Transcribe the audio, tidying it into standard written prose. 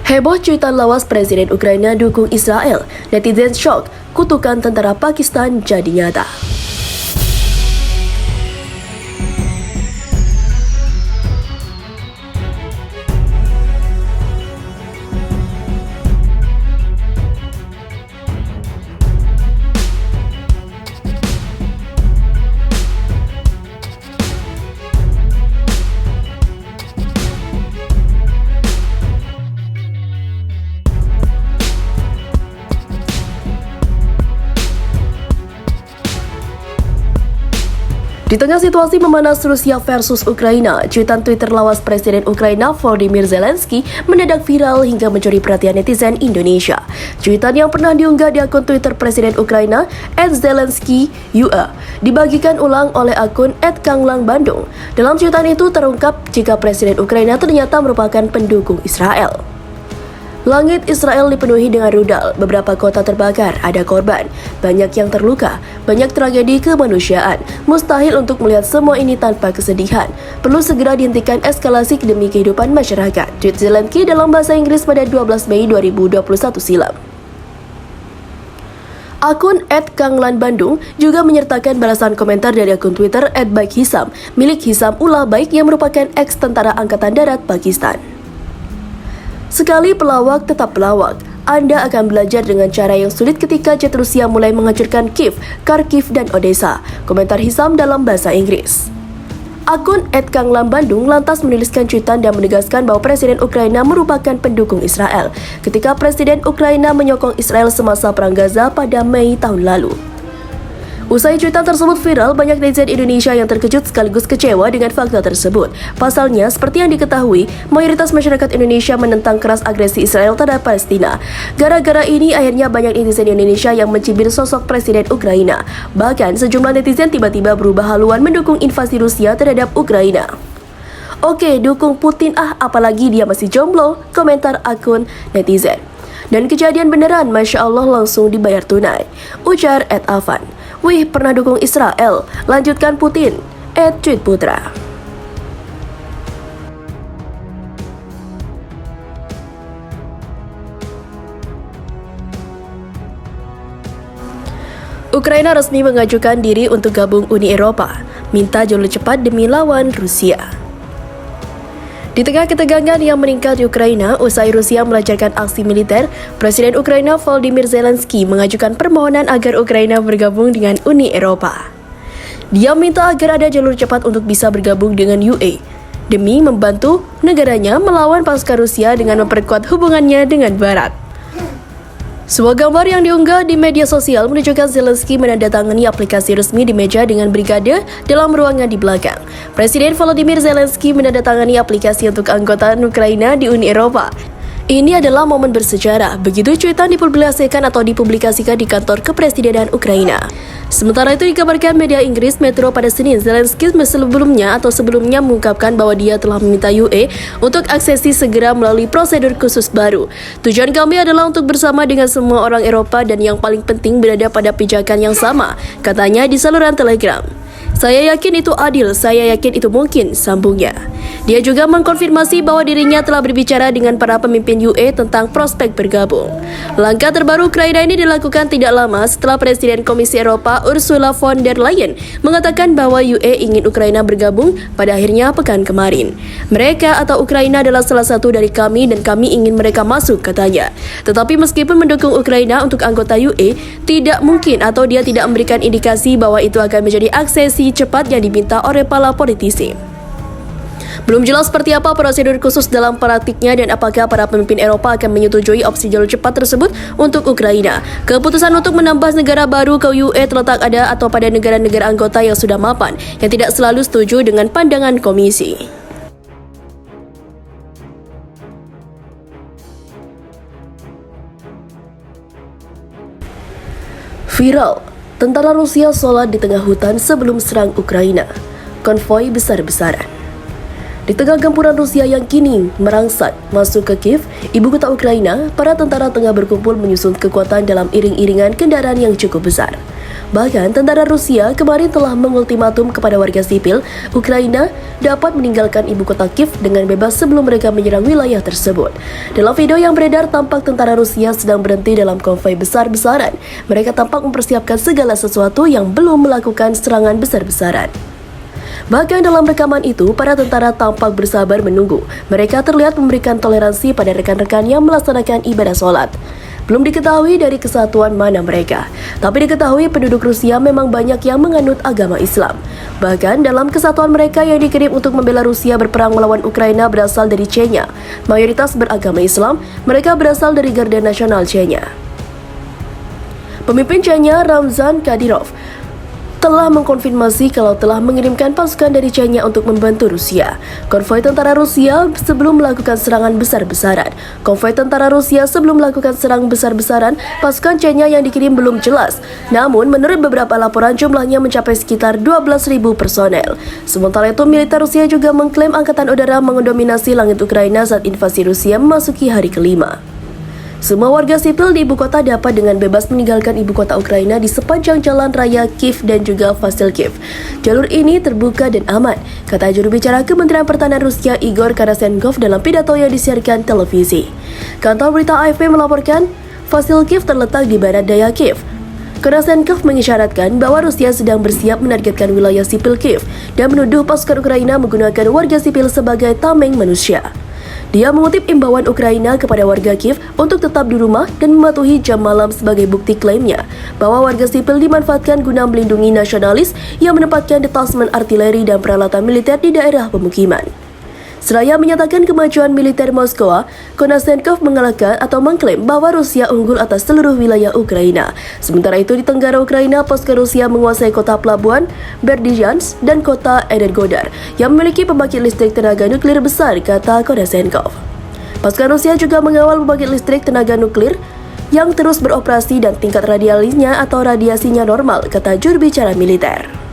Heboh cuitan lawas Presiden Ukraina dukung Israel, netizen shock, kutukan tentara Pakistan jadi nyata. Di tengah situasi memanas Rusia versus Ukraina, cuitan Twitter lawas Presiden Ukraina Volodymyr Zelensky mendadak viral hingga mencuri perhatian netizen Indonesia. Cuitan yang pernah diunggah di akun Twitter Presiden Ukraina @zelensky_ua dibagikan ulang oleh akun @kanglangbandung. Dalam cuitan itu terungkap jika Presiden Ukraina ternyata merupakan pendukung Israel. Langit Israel dipenuhi dengan rudal, beberapa kota terbakar, ada korban, banyak yang terluka, banyak tragedi kemanusiaan. Mustahil untuk melihat semua ini tanpa kesedihan. Perlu segera dihentikan eskalasi demi kehidupan masyarakat. Tweet Zelensky dalam bahasa Inggris pada 12 Mei 2021 silam. Akun @kanglanbandung juga menyertakan balasan komentar dari akun Twitter @baikhisam milik Hisam Ullah Baik yang merupakan ex-tentara Angkatan Darat Pakistan. Sekali pelawak tetap pelawak. Anda akan belajar dengan cara yang sulit ketika jet Rusia mulai menghancurkan Kiev, Kharkiv, dan Odessa. Komentar Hisam dalam bahasa Inggris. Akun @kanglanbandung lantas menuliskan cuitan dan menegaskan bahwa Presiden Ukraina merupakan pendukung Israel ketika Presiden Ukraina menyokong Israel semasa Perang Gaza pada Mei tahun lalu. Usai cuitan tersebut viral, banyak netizen Indonesia yang terkejut sekaligus kecewa dengan fakta tersebut. Pasalnya, seperti yang diketahui, mayoritas masyarakat Indonesia menentang keras agresi Israel terhadap Palestina. Gara-gara ini, akhirnya banyak netizen Indonesia yang mencibir sosok Presiden Ukraina. Bahkan, sejumlah netizen tiba-tiba berubah haluan mendukung invasi Rusia terhadap Ukraina. Oke, dukung Putin apalagi dia masih jomblo, komentar akun netizen. Dan kejadian beneran, Masya Allah langsung dibayar tunai, ujar @afan. Wih, pernah dukung Israel, lanjutkan Putin, @cuitputra. Ukraina resmi mengajukan diri untuk gabung Uni Eropa, minta jalur cepat demi lawan Rusia. Di tengah ketegangan yang meningkat di Ukraina usai Rusia melancarkan aksi militer, Presiden Ukraina Volodymyr Zelensky mengajukan permohonan agar Ukraina bergabung dengan Uni Eropa. Dia minta agar ada jalur cepat untuk bisa bergabung dengan UE, demi membantu negaranya melawan pasukan Rusia dengan memperkuat hubungannya dengan Barat. Sebuah gambar yang diunggah di media sosial menunjukkan Zelensky menandatangani aplikasi resmi di meja dengan brigade dalam ruangan di belakang. Presiden Volodymyr Zelensky menandatangani aplikasi untuk anggota Ukraina di Uni Eropa. Ini adalah momen bersejarah, begitu cuitan dipublikasikan di kantor kepresidenan Ukraina. Sementara itu dikabarkan media Inggris Metro pada Senin, Zelensky sebelumnya mengungkapkan bahwa dia telah meminta UE untuk aksesi segera melalui prosedur khusus baru. Tujuan kami adalah untuk bersama dengan semua orang Eropa dan yang paling penting berada pada pijakan yang sama, katanya di saluran Telegram. Saya yakin itu adil, saya yakin itu mungkin, sambungnya. Dia juga mengkonfirmasi bahwa dirinya telah berbicara dengan para pemimpin UE tentang prospek bergabung. Langkah terbaru Ukraina ini dilakukan tidak lama setelah Presiden Komisi Eropa Ursula von der Leyen mengatakan bahwa UE ingin Ukraina bergabung pada akhirnya pekan kemarin. Mereka atau Ukraina adalah salah satu dari kami dan kami ingin mereka masuk, katanya. Tetapi meskipun mendukung Ukraina untuk anggota UE, tidak mungkin atau dia tidak memberikan indikasi bahwa itu akan menjadi aksesi cepat yang diminta oleh para politisi. Belum jelas seperti apa prosedur khusus dalam praktiknya dan apakah para pemimpin Eropa akan menyetujui opsi jalur cepat tersebut untuk Ukraina. Keputusan untuk menambah negara baru ke UE terletak ada atau pada negara-negara anggota yang sudah mapan, yang tidak selalu setuju dengan pandangan Komisi. Viral, tentara Rusia sholat di tengah hutan sebelum serang Ukraina. Konvoi besar-besaran. Di tengah gempuran Rusia yang kini merangsek masuk ke Kiev, ibu kota Ukraina, para tentara tengah berkumpul menyusun kekuatan dalam iring-iringan kendaraan yang cukup besar. Bahkan, tentara Rusia kemarin telah mengultimatum kepada warga sipil Ukraina dapat meninggalkan ibu kota Kiev dengan bebas sebelum mereka menyerang wilayah tersebut. Dalam video yang beredar, tampak tentara Rusia sedang berhenti dalam konvoi besar-besaran. Mereka tampak mempersiapkan segala sesuatu yang belum melakukan serangan besar-besaran. Bahkan dalam rekaman itu, para tentara tampak bersabar menunggu. Mereka terlihat memberikan toleransi pada rekan-rekan yang melaksanakan ibadah sholat. Belum diketahui dari kesatuan mana mereka, tapi diketahui penduduk Rusia memang banyak yang menganut agama Islam. Bahkan dalam kesatuan mereka yang dikirim untuk membela Rusia berperang melawan Ukraina berasal dari Chechnya. Mayoritas beragama Islam, mereka berasal dari Garda Nasional Chechnya. Pemimpin Chechnya, Ramzan Kadyrov, telah mengkonfirmasi kalau telah mengirimkan pasukan dari Chechnya untuk membantu Rusia. Konvoi tentara Rusia sebelum melakukan serangan besar-besaran. Pasukan Chechnya yang dikirim belum jelas. Namun, menurut beberapa laporan jumlahnya mencapai sekitar 12.000 personel. Sementara itu, militer Rusia juga mengklaim angkatan udara mendominasi langit Ukraina saat invasi Rusia memasuki hari kelima. Semua warga sipil di ibu kota dapat dengan bebas meninggalkan ibu kota Ukraina di sepanjang jalan raya Kiev dan juga Vasilkiv. Jalur ini terbuka dan aman, kata juru bicara Kementerian Pertahanan Rusia Igor Karasenkov dalam pidato yang disiarkan televisi. Kantor berita AFP melaporkan, Vasilkiv terletak di barat daya Kiev. Karasenkov mengisyaratkan bahwa Rusia sedang bersiap menargetkan wilayah sipil Kiev dan menuduh pasukan Ukraina menggunakan warga sipil sebagai tameng manusia. Dia mengutip imbauan Ukraina kepada warga Kiev untuk tetap di rumah dan mematuhi jam malam sebagai bukti klaimnya bahwa warga sipil dimanfaatkan guna melindungi nasionalis yang menempatkan detasmen artileri dan peralatan militer di daerah pemukiman. Seraya menyatakan kemajuan militer Moskow, Karasenkov mengalahkan atau mengklaim bahwa Rusia unggul atas seluruh wilayah Ukraina. Sementara itu di tenggara Ukraina, pasukan Rusia menguasai kota pelabuhan Berdyansk dan kota Energodar yang memiliki pembangkit listrik tenaga nuklir besar, kata Karasenkov. Pasukan Rusia juga mengawal pembangkit listrik tenaga nuklir yang terus beroperasi dan tingkat radiasinya normal, kata juru bicara militer.